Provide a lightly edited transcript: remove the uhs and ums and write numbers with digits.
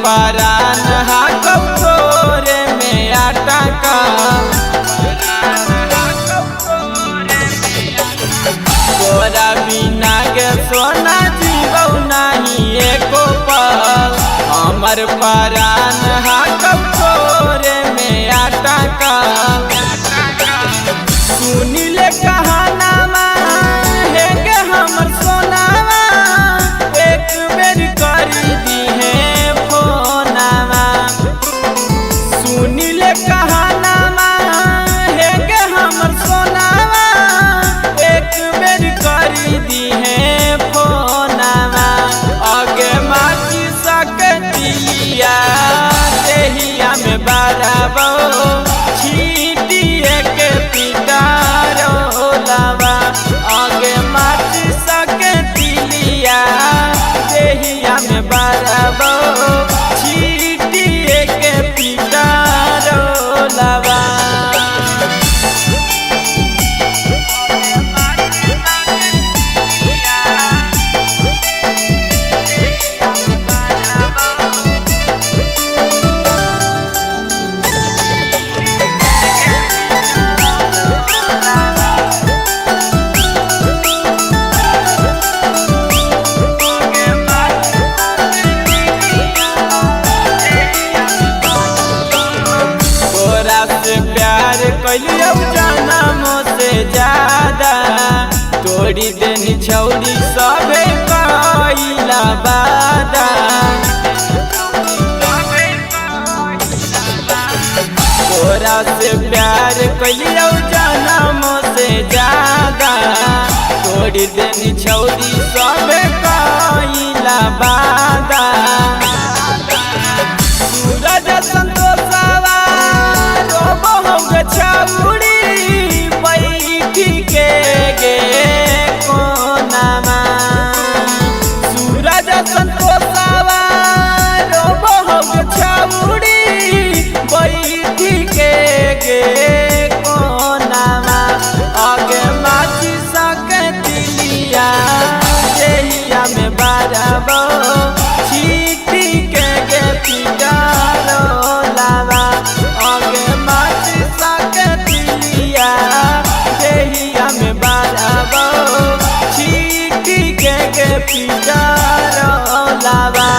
परान हा कटोरे में आटा का तोरा बिना गे सोना जीवौ नहीं एको पल हमर परान हा कटोरे में आटा का सुनी ले कहानामा हे गे हमर सोनावा एक बेर करी दी है फोनावा सुनी ले कहानामा हे गे हमर सोनावा एक बेर करी दी है फोनावा आगे माची सकतिया देहिया में बाराबो छीटिए के पिटारो लावा आगे माची सकतिया देहिया में बाराबो छीटिए के पिटारो लावा से प्यार कलियो जनमों से ज्यादा तोड़ी देनी छौरी सबे कइला बादा तोरा से प्यार कलियो जनमों से ज्यादा तोड़ी देनी छौरी सबे कइला बादा सूरज संतोषवा छौड़ी बैठी के गे कोनामा सूरज संतोषवा छौड़ी बैठी के गे कोनामा आगे माची सकतिया देहिया में बाराबो छीटी के गे पिटारो लावा आगे माची सकतिया देहिया में बाराबो छीटी के गे पिटारो लावा।